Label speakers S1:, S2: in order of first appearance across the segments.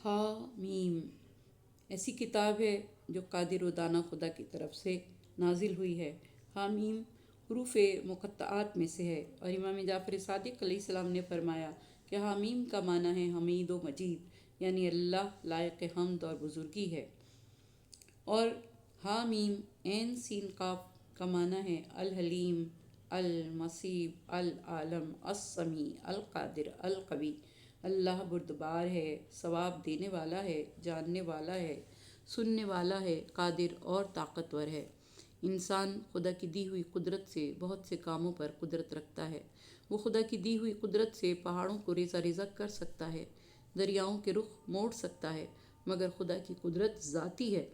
S1: حامیم ایسی کتاب ہے جو قادر و دانا خدا کی طرف سے نازل ہوئی ہے۔ حامیم حروف مقطعات میں سے ہے، اور امام جعفر صادق علیہ السلام نے فرمایا کہ حامیم کا معنی ہے حمید و مجید، یعنی اللہ لائق حمد اور بزرگی ہے۔ اور حامیم عین سین قاف کا معنی ہے الحلیم، المصیب، العالم، السمیع، القادر، القوی۔ اللہ بردبار ہے، ثواب دینے والا ہے، جاننے والا ہے، سننے والا ہے، قادر اور طاقتور ہے۔ انسان خدا کی دی ہوئی قدرت سے بہت سے کاموں پر قدرت رکھتا ہے۔ وہ خدا کی دی ہوئی قدرت سے پہاڑوں کو ریزہ ریزہ کر سکتا ہے، دریاؤں کے رخ موڑ سکتا ہے، مگر خدا کی قدرت ذاتی ہے،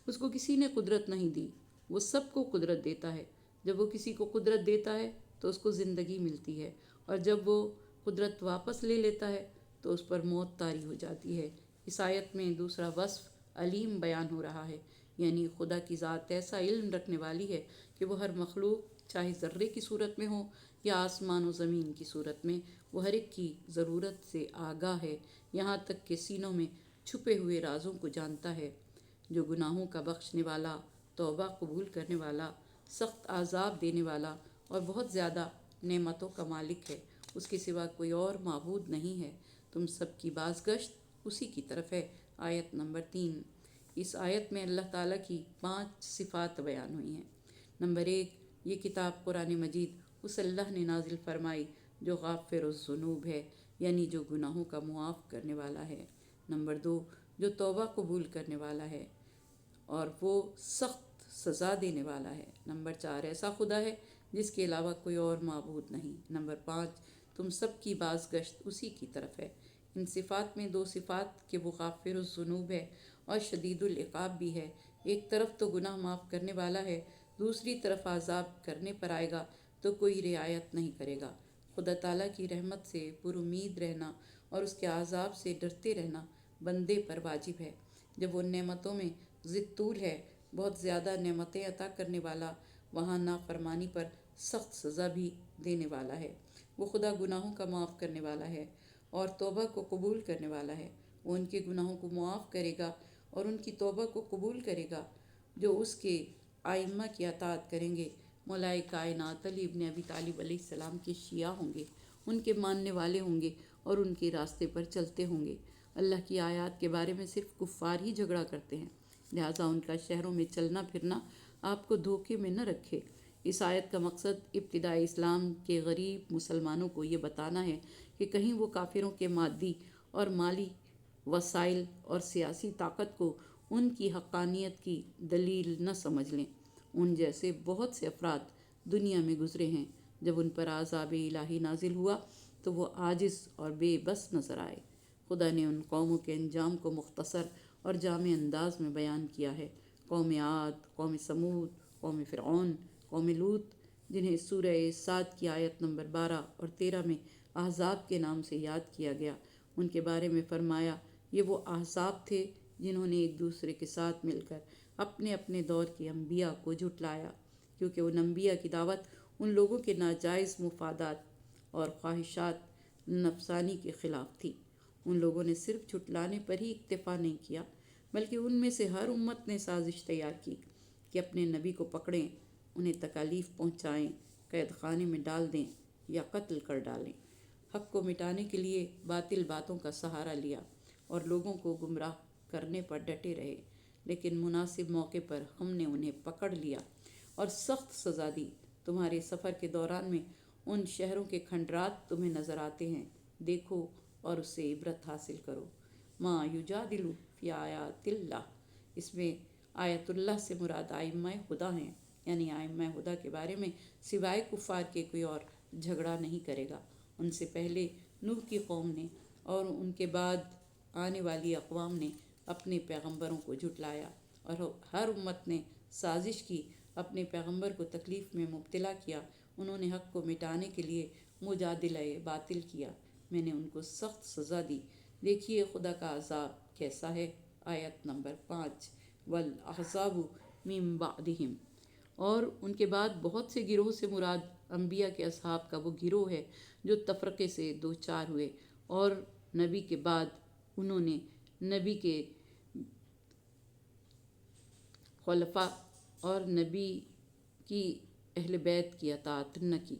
S1: اس کو کسی نے قدرت نہیں دی۔ وہ سب کو قدرت دیتا ہے۔ جب وہ کسی کو قدرت دیتا ہے تو اس کو زندگی ملتی ہے، اور جب وہ قدرت واپس لے لیتا ہے تو اس پر موت طاری ہو جاتی ہے۔ اس آیت میں دوسرا وصف علیم بیان ہو رہا ہے، یعنی خدا کی ذات ایسا علم رکھنے والی ہے کہ وہ ہر مخلوق چاہے ذرے کی صورت میں ہو یا آسمان و زمین کی صورت میں، وہ ہر ایک کی ضرورت سے آگاہ ہے، یہاں تک کہ سینوں میں چھپے ہوئے رازوں کو جانتا ہے۔ جو گناہوں کا بخشنے والا، توبہ قبول کرنے والا، سخت عذاب دینے والا اور بہت زیادہ نعمتوں کا مالک ہے، اس کے سوا کوئی اور معبود نہیں ہے۔ تم سب کی بازگشت اسی کی طرف ہے۔ آیت نمبر 3۔ اس آیت میں اللہ تعالیٰ کی 5 صفات بیان ہوئی ہیں۔ نمبر 1، یہ کتاب قرآن مجید اس اللہ نے نازل فرمائی جو غافر الذنوب ہے، یعنی جو گناہوں کا معاف کرنے والا ہے۔ نمبر 2، جو توبہ قبول کرنے والا ہے اور وہ سخت سزا دینے والا ہے۔ نمبر 4، ایسا خدا ہے جس کے علاوہ کوئی اور معبود نہیں۔ نمبر 5، تم سب کی بازگشت اسی کی طرف ہے۔ ان صفات میں 2 صفات کہ وہ غافر الذنوب ہے اور شدید العقاب بھی ہے۔ ایک طرف تو گناہ معاف کرنے والا ہے، دوسری طرف عذاب کرنے پر آئے گا تو کوئی رعایت نہیں کرے گا۔ خدا تعالیٰ کی رحمت سے پر امید رہنا اور اس کے عذاب سے ڈرتے رہنا بندے پر واجب ہے۔ جب وہ نعمتوں میں ذی طول ہے، بہت زیادہ نعمتیں عطا کرنے والا، وہاں نافرمانی پر سخت سزا بھی دینے والا ہے۔ وہ خدا گناہوں کا معاف کرنے والا ہے اور توبہ کو قبول کرنے والا ہے۔ وہ ان کے گناہوں کو معاف کرے گا اور ان کی توبہ کو قبول کرے گا جو اس کے ائمہ کی اطاعت کریں گے۔ مولائے کائنات علی ابن ابی طالب علیہ السلام کے شیعہ ہوں گے، ان کے ماننے والے ہوں گے اور ان کے راستے پر چلتے ہوں گے۔ اللہ کی آیات کے بارے میں صرف کفار ہی جھگڑا کرتے ہیں، لہٰذا ان کا شہروں میں چلنا پھرنا آپ کو دھوکے میں نہ رکھے۔ اس آیت کا مقصد ابتدائی اسلام کے غریب مسلمانوں کو یہ بتانا ہے کہ کہیں وہ کافروں کے مادی اور مالی وسائل اور سیاسی طاقت کو ان کی حقانیت کی دلیل نہ سمجھ لیں۔ ان جیسے بہت سے افراد دنیا میں گزرے ہیں، جب ان پر عذاب الہی نازل ہوا تو وہ عاجز اور بے بس نظر آئے۔ خدا نے ان قوموں کے انجام کو مختصر اور جامع انداز میں بیان کیا ہے۔ قوم عاد، قوم سمود، قوم فرعون، قوم لوط، جنہیں سورہ صاد کی آیت نمبر 12 اور 13 میں احزاب کے نام سے یاد کیا گیا، ان کے بارے میں فرمایا یہ وہ احزاب تھے جنہوں نے ایک دوسرے کے ساتھ مل کر اپنے اپنے دور کے انبیاء کو جھٹلایا، کیونکہ ان انبیاء کی دعوت ان لوگوں کے ناجائز مفادات اور خواہشات نفسانی کے خلاف تھی۔ ان لوگوں نے صرف جھٹلانے پر ہی اکتفا نہیں کیا، بلکہ ان میں سے ہر امت نے سازش تیار کی کہ اپنے نبی کو پکڑیں، انہیں تکالیف پہنچائیں، قید خانے میں ڈال دیں یا قتل کر ڈالیں۔ حق کو مٹانے کے لیے باطل باتوں کا سہارا لیا اور لوگوں کو گمراہ کرنے پر ڈٹے رہے، لیکن مناسب موقع پر ہم نے انہیں پکڑ لیا اور سخت سزا دی۔ تمہارے سفر کے دوران میں ان شہروں کے کھنڈرات تمہیں نظر آتے ہیں، دیکھو اور اس سے عبرت حاصل کرو۔ ما یجادل فی آیات اللہ، اس میں آیت اللہ سے مراد ائمہ خدا ہیں، یعنی ائمہ خدا کے بارے میں سوائے کفار کے کوئی اور جھگڑا نہیں کرے گا۔ ان سے پہلے نوح کی قوم نے اور ان کے بعد آنے والی اقوام نے اپنے پیغمبروں کو جھٹلایا، اور ہر امت نے سازش کی، اپنے پیغمبر کو تکلیف میں مبتلا کیا۔ انہوں نے حق کو مٹانے کے لیے مجادلہ باطل کیا، میں نے ان کو سخت سزا دی، دیکھیے خدا کا عذاب کیسا ہے۔ آیت نمبر 5، والاحزاب من بعدہم، اور ان کے بعد بہت سے گروہ سے مراد انبیاء کے اصحاب کا وہ گروہ ہے جو تفرقے سے دوچار ہوئے اور نبی کے بعد انہوں نے نبی کے خلفاء اور نبی کی اہل بیت کی اطاعت نہ کی۔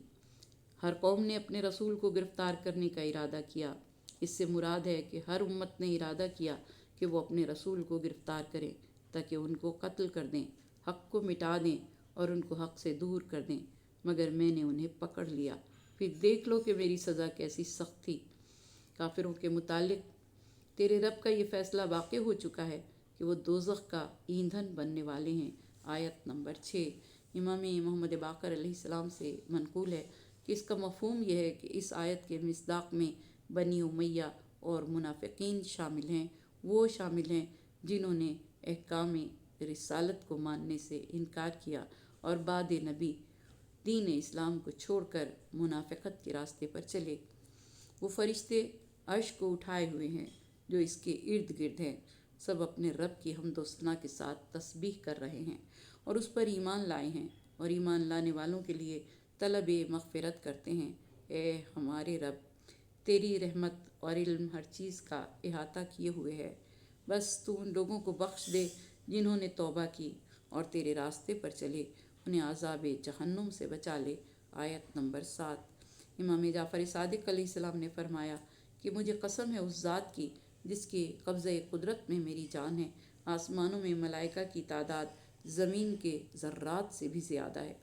S1: ہر قوم نے اپنے رسول کو گرفتار کرنے کا ارادہ کیا۔ اس سے مراد ہے کہ ہر امت نے ارادہ کیا کہ وہ اپنے رسول کو گرفتار کریں تاکہ ان کو قتل کر دیں، حق کو مٹا دیں اور ان کو حق سے دور کر دیں، مگر میں نے انہیں پکڑ لیا۔ پھر دیکھ لو کہ میری سزا کیسی سخت تھی۔ کافروں کے متعلق تیرے رب کا یہ فیصلہ واقع ہو چکا ہے کہ وہ دوزخ کا ایندھن بننے والے ہیں۔ آیت نمبر 6۔ امام محمد باقر علیہ السلام سے منقول ہے کہ اس کا مفہوم یہ ہے کہ اس آیت کے مصداق میں بنی امیہ اور منافقین شامل ہیں۔ وہ شامل ہیں جنہوں نے احکام رسالت کو ماننے سے انکار کیا اور بعد نبی دین اسلام کو چھوڑ کر منافقت کے راستے پر چلے۔ وہ فرشتے عرش کو اٹھائے ہوئے ہیں جو اس کے ارد گرد ہیں، سب اپنے رب کی حمد و ثنا کے ساتھ تسبیح کر رہے ہیں اور اس پر ایمان لائے ہیں اور ایمان لانے والوں کے لیے طلب مغفرت کرتے ہیں۔ اے ہمارے رب، تیری رحمت اور علم ہر چیز کا احاطہ کیے ہوئے ہے، بس تو ان لوگوں کو بخش دے جنہوں نے توبہ کی اور تیرے راستے پر چلے، انہیں عذاب جہنم سے بچا لے۔ آیت نمبر 7۔ امام جعفر صادق علیہ السلام نے فرمایا کہ مجھے قسم ہے اس ذات کی جس کے قبضہ قدرت میں میری جان ہے، آسمانوں میں ملائکہ کی تعداد زمین کے ذرات سے بھی زیادہ ہے۔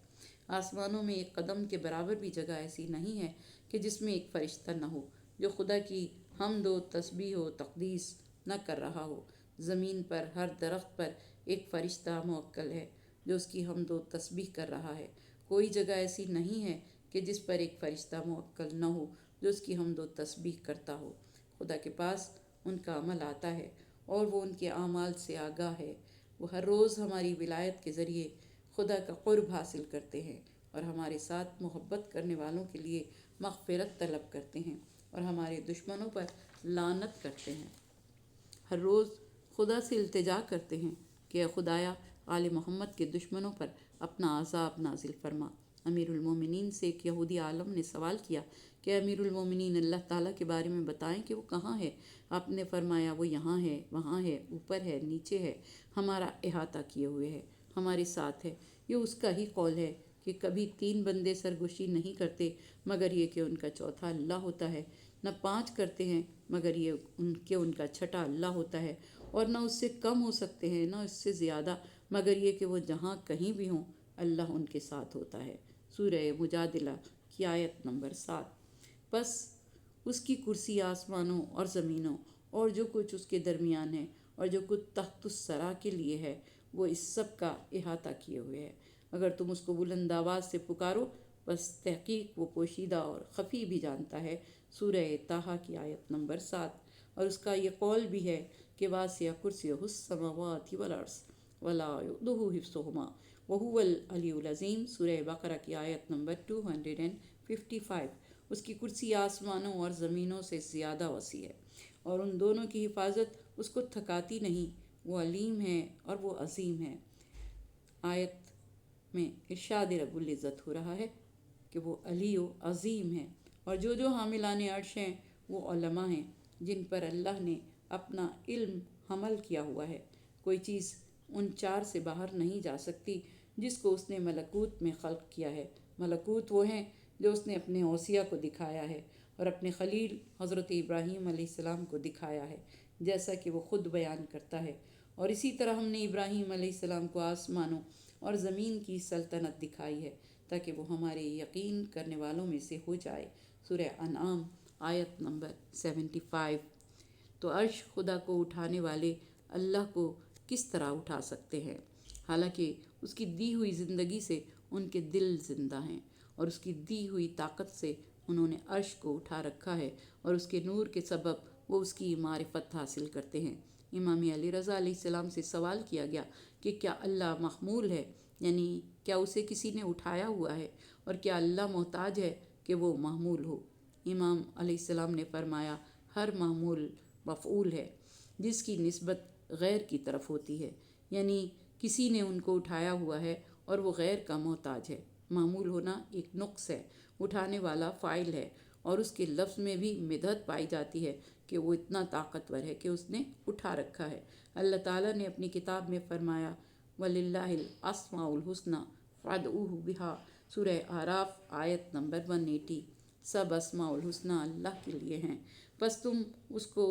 S1: آسمانوں میں ایک قدم کے برابر بھی جگہ ایسی نہیں ہے کہ جس میں ایک فرشتہ نہ ہو جو خدا کی حمد و تسبیح و تقدیس نہ کر رہا ہو۔ زمین پر ہر درخت پر ایک فرشتہ موکل ہے جو اس کی حمد و تسبیح کر رہا ہے۔ کوئی جگہ ایسی نہیں ہے کہ جس پر ایک فرشتہ موکل نہ ہو جو اس کی حمد و تسبیح کرتا ہو۔ خدا کے پاس ان کا عمل آتا ہے اور وہ ان کے اعمال سے آگاہ ہے۔ وہ ہر روز ہماری ولایت کے ذریعے خدا کا قرب حاصل کرتے ہیں اور ہمارے ساتھ محبت کرنے والوں کے لیے مغفرت طلب کرتے ہیں اور ہمارے دشمنوں پر لعنت کرتے ہیں۔ ہر روز خدا سے التجا کرتے ہیں کہ اے خدایا، آل محمد کے دشمنوں پر اپنا عذاب نازل فرما۔ امیر المومنین سے ایک یہودی عالم نے سوال کیا کہ امیر المومنین، اللہ تعالیٰ کے بارے میں بتائیں کہ وہ کہاں ہے؟ آپ نے فرمایا، وہ یہاں ہے، وہاں ہے، اوپر ہے، نیچے ہے، ہمارا احاطہ کیے ہوئے ہے، ہمارے ساتھ ہے۔ یہ اس کا ہی قول ہے کہ کبھی 3 بندے سرگوشی نہیں کرتے مگر یہ کہ ان کا چوتھا اللہ ہوتا ہے، نہ 5 کرتے ہیں مگر یہ کہ ان کا چھٹا اللہ ہوتا ہے، اور نہ اس سے کم ہو سکتے ہیں نہ اس سے زیادہ مگر یہ کہ وہ جہاں کہیں بھی ہوں اللہ ان کے ساتھ ہوتا ہے۔ سورہ مجادلہ کی آیت نمبر 7۔ بس اس کی کرسی آسمانوں اور زمینوں اور جو کچھ اس کے درمیان ہے اور جو کچھ تحت الثری کے لیے ہے، وہ اس سب کا احاطہ کیے ہوئے ہے۔ اگر تم اس کو بلند آواز سے پکارو، بس تحقیق وہ پوشیدہ اور خفی بھی جانتا ہے۔ سورہ طٰہٰ کی آیت نمبر 7۔ اور اس کا یہ قول بھی ہے کہ واسع کرسیہ السماوات والارض ولا یؤودہ حفظہما وہو العلی العظیم۔ سورہ بقرہ کی آیت نمبر 255۔ اس کی کرسی آسمانوں اور زمینوں سے زیادہ وسیع ہے اور ان دونوں کی حفاظت اس کو تھکاتی نہیں۔ وہ علیم ہے اور وہ عظیم ہے۔ آیت میں ارشاد رب العزت ہو رہا ہے کہ وہ علی و عظیم ہے، اور جو حاملان عرش ہیں وہ علماء ہیں جن پر اللہ نے اپنا علم حمل کیا ہوا ہے۔ کوئی چیز ان 4 سے باہر نہیں جا سکتی جس کو اس نے ملکوت میں خلق کیا ہے۔ ملکوت وہ ہیں جو اس نے اپنے اوصیہ کو دکھایا ہے اور اپنے خلیل حضرت ابراہیم علیہ السلام کو دکھایا ہے، جیسا کہ وہ خود بیان کرتا ہے۔ اور اسی طرح ہم نے ابراہیم علیہ السلام کو آسمانوں اور زمین کی سلطنت دکھائی ہے تاکہ وہ ہمارے یقین کرنے والوں میں سے ہو جائے۔ سورہ انعام آیت نمبر 75۔ تو عرش خدا کو اٹھانے والے اللہ کو کس طرح اٹھا سکتے ہیں، حالانکہ اس کی دی ہوئی زندگی سے ان کے دل زندہ ہیں اور اس کی دی ہوئی طاقت سے انہوں نے عرش کو اٹھا رکھا ہے اور اس کے نور کے سبب وہ اس کی معرفت حاصل کرتے ہیں۔ امام علی رضا علیہ السلام سے سوال کیا گیا کہ کیا اللہ محمول ہے، یعنی کیا اسے کسی نے اٹھایا ہوا ہے، اور کیا اللہ محتاج ہے کہ وہ محمول ہو؟ امام علیہ السلام نے فرمایا، ہر محمول مفعول ہے جس کی نسبت غیر کی طرف ہوتی ہے، یعنی کسی نے ان کو اٹھایا ہوا ہے اور وہ غیر کا محتاج ہے۔ معمول ہونا ایک نقص ہے، اٹھانے والا فاعل ہے، اور اس کے لفظ میں بھی مدحت پائی جاتی ہے کہ وہ اتنا طاقتور ہے کہ اس نے اٹھا رکھا ہے۔ اللہ تعالیٰ نے اپنی کتاب میں فرمایا وَلِلَّهِ الْأَسْمَاءُ الْحُسْنَى فَادْعُوهُ بِهَا، سورہ اعراف آیت نمبر 180۔ سب اسماء الحسنہ اللہ کے لیے ہیں، بس تم اس کو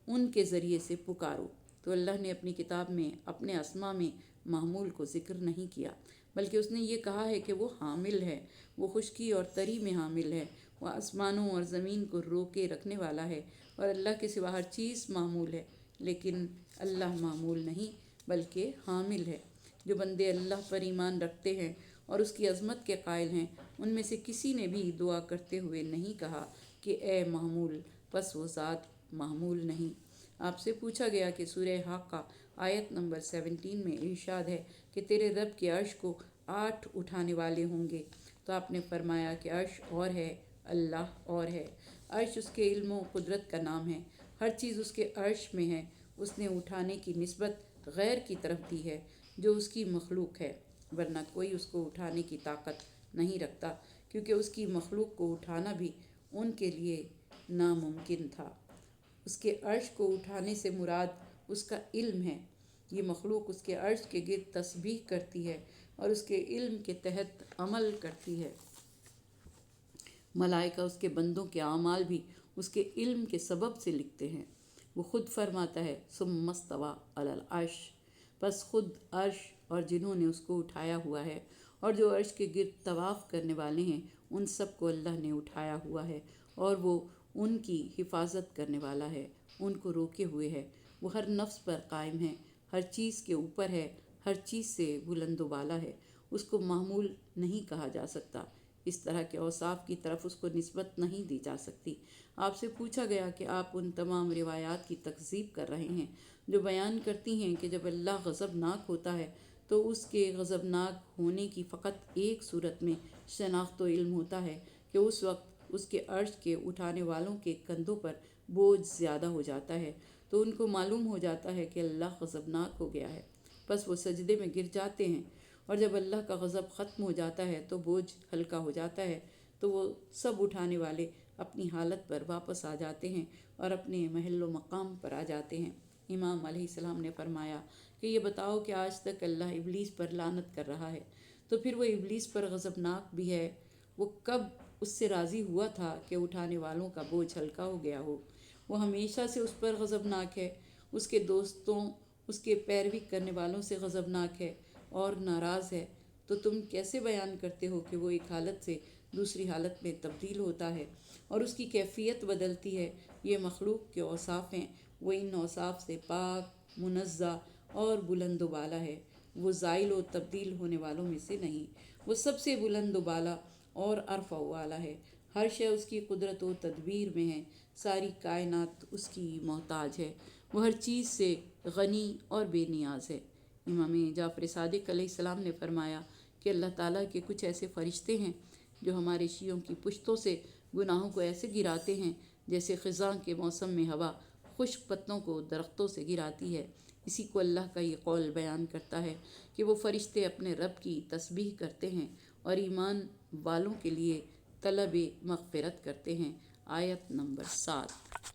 S1: ان کے ذریعے سے پکارو۔ تو اللہ نے اپنی کتاب میں اپنے اسماء میں محمول کو ذکر نہیں کیا، بلکہ اس نے یہ کہا ہے کہ وہ حامل ہے، وہ خشکی اور تری میں حامل ہے، وہ آسمانوں اور زمین کو روکے رکھنے والا ہے، اور اللہ کے سوا ہر چیز معمول ہے، لیکن اللہ معمول نہیں بلکہ حامل ہے۔ جو بندے اللہ پر ایمان رکھتے ہیں اور اس کی عظمت کے قائل ہیں، ان میں سے کسی نے بھی دعا کرتے ہوئے نہیں کہا کہ اے محمول، پس وہ ذات محمول نہیں۔ آپ سے پوچھا گیا کہ سورہ حاقہ آیت نمبر 17 میں ارشاد ہے کہ تیرے رب کے عرش کو 8 اٹھانے والے ہوں گے، تو آپ نے فرمایا کہ عرش اور ہے، اللہ اور ہے۔ عرش اس کے علم و قدرت کا نام ہے، ہر چیز اس کے عرش میں ہے۔ اس نے اٹھانے کی نسبت غیر کی طرف دی ہے جو اس کی مخلوق ہے، ورنہ کوئی اس کو اٹھانے کی طاقت نہیں رکھتا، کیونکہ اس کی مخلوق کو اٹھانا بھی ان کے لیے ناممکن تھا۔ اس کے عرش کو اٹھانے سے مراد اس کا علم ہے۔ یہ مخلوق اس کے عرش کے گرد تسبیح کرتی ہے اور اس کے علم کے تحت عمل کرتی ہے۔ ملائکہ اس کے بندوں کے اعمال بھی اس کے علم کے سبب سے لکھتے ہیں۔ وہ خود فرماتا ہے ثم استویٰ علی العرش، پس خود عرش اور جنہوں نے اس کو اٹھایا ہوا ہے، اور جو عرش کے گرد طواف کرنے والے ہیں ان سب کو اللہ نے اٹھایا ہوا ہے، اور وہ ان کی حفاظت کرنے والا ہے، ان کو روکے ہوئے ہے۔ وہ ہر نفس پر قائم ہے، ہر چیز کے اوپر ہے، ہر چیز سے بلند و بالا ہے، اس کو معمول نہیں کہا جا سکتا، اس طرح کے اوصاف کی طرف اس کو نسبت نہیں دی جا سکتی۔ آپ سے پوچھا گیا کہ آپ ان تمام روایات کی تکذیب کر رہے ہیں جو بیان کرتی ہیں کہ جب اللہ غضبناک ہوتا ہے تو اس کے غضبناک ہونے کی فقط ایک صورت میں شناخت و علم ہوتا ہے کہ اس وقت اس کے عرش کے اٹھانے والوں کے کندھوں پر بوجھ زیادہ ہو جاتا ہے، تو ان کو معلوم ہو جاتا ہے کہ اللہ غضبناک ہو گیا ہے، بس وہ سجدے میں گر جاتے ہیں، اور جب اللہ کا غضب ختم ہو جاتا ہے تو بوجھ ہلکا ہو جاتا ہے، تو وہ سب اٹھانے والے اپنی حالت پر واپس آ جاتے ہیں اور اپنے محل و مقام پر آ جاتے ہیں۔ امام علیہ السلام نے فرمایا کہ یہ بتاؤ کہ آج تک اللہ ابلیس پر لعنت کر رہا ہے، تو پھر وہ ابلیس پر غضبناک بھی ہے، وہ کب اس سے راضی ہوا تھا کہ اٹھانے والوں کا بوجھ ہلکا ہو گیا ہو؟ وہ ہمیشہ سے اس پر غضبناک ہے، اس کے دوستوں، اس کے پیروی کرنے والوں سے غضبناک ہے اور ناراض ہے، تو تم کیسے بیان کرتے ہو کہ وہ ایک حالت سے دوسری حالت میں تبدیل ہوتا ہے اور اس کی کیفیت بدلتی ہے؟ یہ مخلوق کے اوصاف ہیں، وہ ان اوصاف سے پاک، منزہ اور بلند و بالا ہے، وہ زائل و تبدیل ہونے والوں میں سے نہیں، وہ سب سے بلند و بالا اور ارفع و اعلیٰ ہے۔ ہر شے اس کی قدرت و تدبیر میں ہے، ساری کائنات اس کی محتاج ہے، وہ ہر چیز سے غنی اور بے نیاز ہے۔ امام جعفر صادق علیہ السلام نے فرمایا کہ اللہ تعالیٰ کے کچھ ایسے فرشتے ہیں جو ہمارے شیعوں کی پشتوں سے گناہوں کو ایسے گراتے ہیں جیسے خزاں کے موسم میں ہوا خشک پتوں کو درختوں سے گراتی ہے۔ اسی کو اللہ کا یہ قول بیان کرتا ہے کہ وہ فرشتے اپنے رب کی تسبیح کرتے ہیں اور ایمان والوں کے لیے طلب مغفرت کرتے ہیں۔ آیت نمبر 7۔